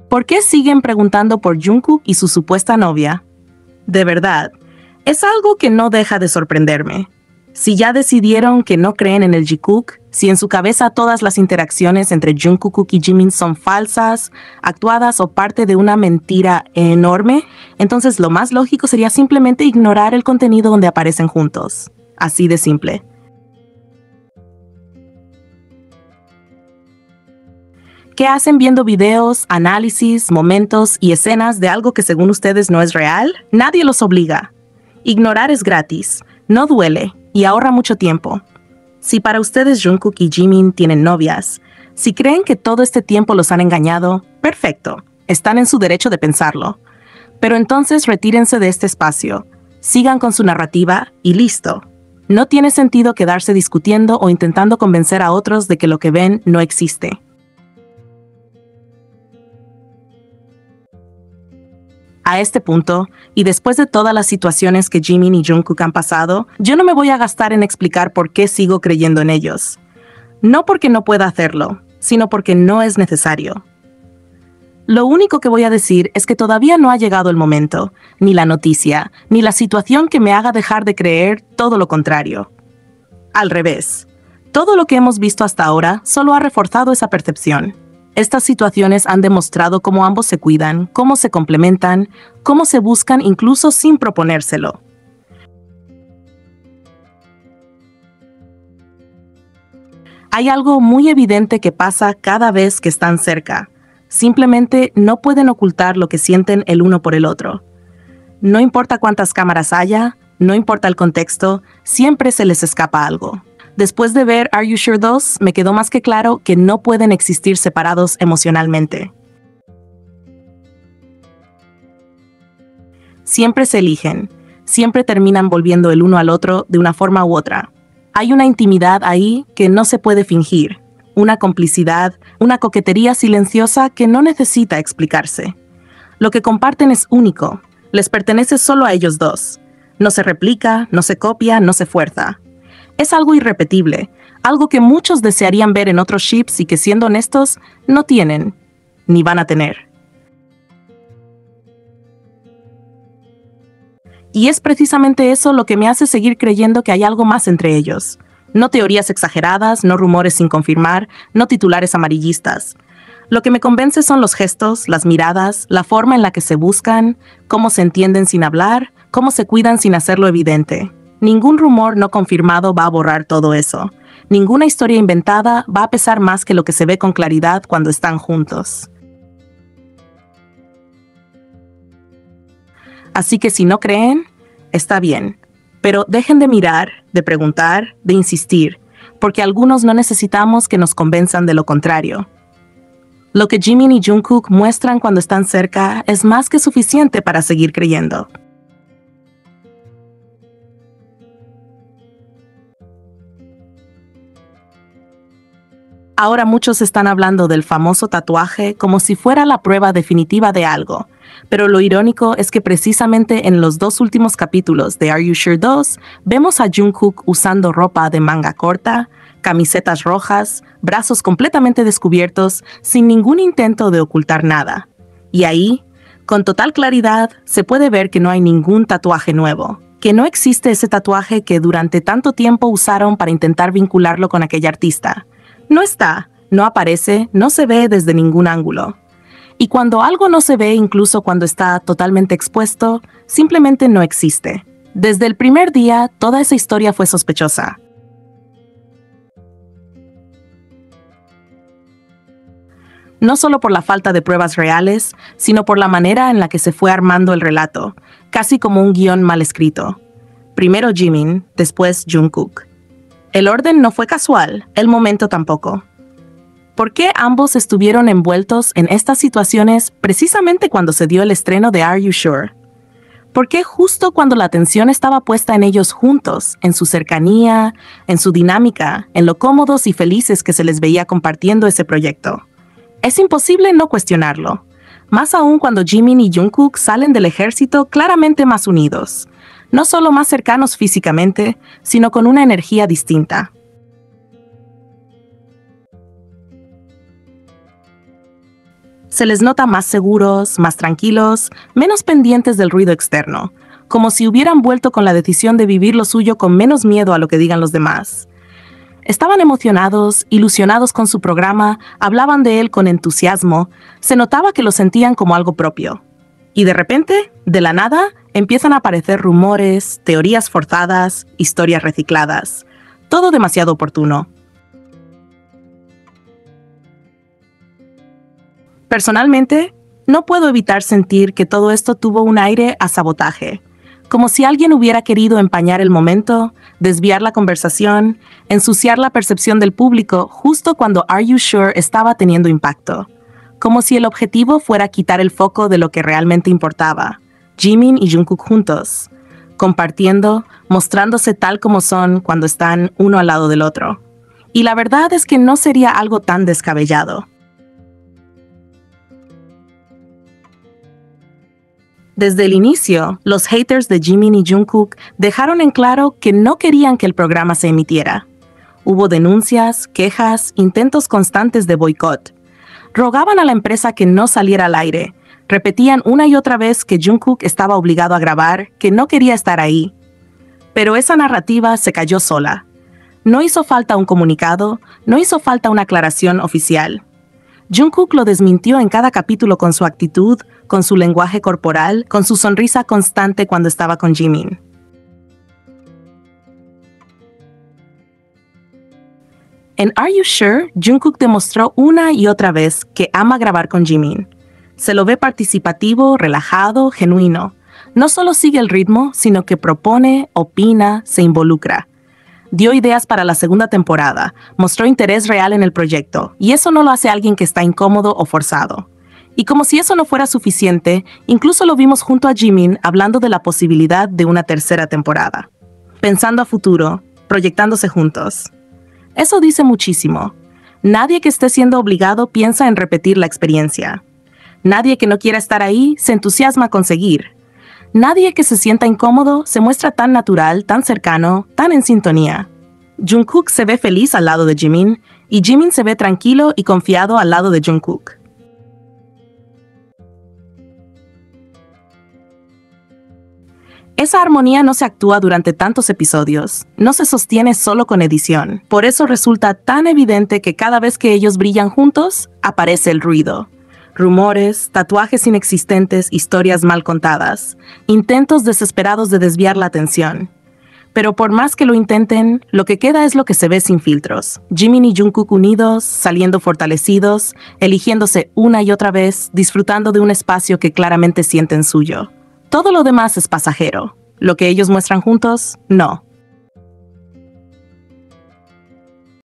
¿Por qué siguen preguntando por Jungkook y su supuesta novia? De verdad, es algo que no deja de sorprenderme. Si ya decidieron que no creen en el Jikook, si en su cabeza todas las interacciones entre Jungkook y Jimin son falsas, actuadas o parte de una mentira enorme, entonces lo más lógico sería simplemente ignorar el contenido donde aparecen juntos. Así de simple. ¿Qué hacen viendo videos, análisis, momentos y escenas de algo que según ustedes no es real? Nadie los obliga. Ignorar es gratis, no duele y ahorra mucho tiempo. Si para ustedes Jungkook y Jimin tienen novias, si creen que todo este tiempo los han engañado, perfecto, están en su derecho de pensarlo. Pero entonces retírense de este espacio, sigan con su narrativa y listo. No tiene sentido quedarse discutiendo o intentando convencer a otros de que lo que ven no existe. A este punto, y después de todas las situaciones que Jimin y Jungkook han pasado, yo no me voy a gastar en explicar por qué sigo creyendo en ellos. No porque no pueda hacerlo, sino porque no es necesario. Lo único que voy a decir es que todavía no ha llegado el momento, ni la noticia, ni la situación que me haga dejar de creer todo lo contrario. Al revés, todo lo que hemos visto hasta ahora solo ha reforzado esa percepción. Estas situaciones han demostrado cómo ambos se cuidan, cómo se complementan, cómo se buscan incluso sin proponérselo. Hay algo muy evidente que pasa cada vez que están cerca. Simplemente no pueden ocultar lo que sienten el uno por el otro. No importa cuántas cámaras haya, no importa el contexto, siempre se les escapa algo. Después de ver Are You Sure 2, me quedó más que claro que no pueden existir separados emocionalmente. Siempre se eligen, siempre terminan volviendo el uno al otro de una forma u otra. Hay una intimidad ahí que no se puede fingir, una complicidad, una coquetería silenciosa que no necesita explicarse. Lo que comparten es único, les pertenece solo a ellos dos. No se replica, no se copia, no se fuerza. Es algo irrepetible, algo que muchos desearían ver en otros ships y que, siendo honestos, no tienen, ni van a tener. Y es precisamente eso lo que me hace seguir creyendo que hay algo más entre ellos. No teorías exageradas, no rumores sin confirmar, no titulares amarillistas. Lo que me convence son los gestos, las miradas, la forma en la que se buscan, cómo se entienden sin hablar, cómo se cuidan sin hacerlo evidente. Ningún rumor no confirmado va a borrar todo eso. Ninguna historia inventada va a pesar más que lo que se ve con claridad cuando están juntos. Así que si no creen, está bien. Pero dejen de mirar, de preguntar, de insistir, porque algunos no necesitamos que nos convenzan de lo contrario. Lo que Jimin y Jungkook muestran cuando están cerca es más que suficiente para seguir creyendo. Ahora muchos están hablando del famoso tatuaje como si fuera la prueba definitiva de algo, pero lo irónico es que precisamente en los dos últimos capítulos de Are You Sure 2 vemos a Jungkook usando ropa de manga corta, camisetas rojas, brazos completamente descubiertos, sin ningún intento de ocultar nada. Y ahí, con total claridad, se puede ver que no hay ningún tatuaje nuevo, que no existe ese tatuaje que durante tanto tiempo usaron para intentar vincularlo con aquella artista. No está, no aparece, no se ve desde ningún ángulo. Y cuando algo no se ve, incluso cuando está totalmente expuesto, simplemente no existe. Desde el primer día, toda esa historia fue sospechosa. No solo por la falta de pruebas reales, sino por la manera en la que se fue armando el relato, casi como un guión mal escrito. Primero Jimin, después Jungkook. El orden no fue casual, el momento tampoco. ¿Por qué ambos estuvieron envueltos en estas situaciones precisamente cuando se dio el estreno de Are You Sure? ¿Por qué justo cuando la atención estaba puesta en ellos juntos, en su cercanía, en su dinámica, en lo cómodos y felices que se les veía compartiendo ese proyecto? Es imposible no cuestionarlo, más aún cuando Jimin y Jungkook salen del ejército claramente más unidos. No solo más cercanos físicamente, sino con una energía distinta. Se les nota más seguros, más tranquilos, menos pendientes del ruido externo, como si hubieran vuelto con la decisión de vivir lo suyo con menos miedo a lo que digan los demás. Estaban emocionados, ilusionados con su programa, hablaban de él con entusiasmo, se notaba que lo sentían como algo propio. Y de repente, de la nada, empiezan a aparecer rumores, teorías forzadas, historias recicladas. Todo demasiado oportuno. Personalmente, no puedo evitar sentir que todo esto tuvo un aire a sabotaje, como si alguien hubiera querido empañar el momento, desviar la conversación, ensuciar la percepción del público justo cuando Are You Sure estaba teniendo impacto, como si el objetivo fuera quitar el foco de lo que realmente importaba, Jimin y Jungkook juntos, compartiendo, mostrándose tal como son cuando están uno al lado del otro. Y la verdad es que no sería algo tan descabellado. Desde el inicio, los haters de Jimin y Jungkook dejaron en claro que no querían que el programa se emitiera. Hubo denuncias, quejas, intentos constantes de boicot. Rogaban a la empresa que no saliera al aire. Repetían una y otra vez que Jungkook estaba obligado a grabar, que no quería estar ahí. Pero esa narrativa se cayó sola. No hizo falta un comunicado, no hizo falta una aclaración oficial. Jungkook lo desmintió en cada capítulo con su actitud, con su lenguaje corporal, con su sonrisa constante cuando estaba con Jimin. En Are You Sure, Jungkook demostró una y otra vez que ama grabar con Jimin. Se lo ve participativo, relajado, genuino. No solo sigue el ritmo, sino que propone, opina, se involucra. Dio ideas para la segunda temporada, mostró interés real en el proyecto, y eso no lo hace alguien que está incómodo o forzado. Y como si eso no fuera suficiente, incluso lo vimos junto a Jimin hablando de la posibilidad de una tercera temporada. Pensando a futuro, proyectándose juntos. Eso dice muchísimo. Nadie que esté siendo obligado piensa en repetir la experiencia. Nadie que no quiera estar ahí se entusiasma con seguir. Nadie que se sienta incómodo se muestra tan natural, tan cercano, tan en sintonía. Jungkook se ve feliz al lado de Jimin, y Jimin se ve tranquilo y confiado al lado de Jungkook. Esa armonía no se actúa durante tantos episodios, no se sostiene solo con edición. Por eso resulta tan evidente que cada vez que ellos brillan juntos, aparece el ruido. Rumores, tatuajes inexistentes, historias mal contadas, intentos desesperados de desviar la atención. Pero por más que lo intenten, lo que queda es lo que se ve sin filtros. Jimin y Jungkook unidos, saliendo fortalecidos, eligiéndose una y otra vez, disfrutando de un espacio que claramente sienten suyo. Todo lo demás es pasajero. Lo que ellos muestran juntos, no.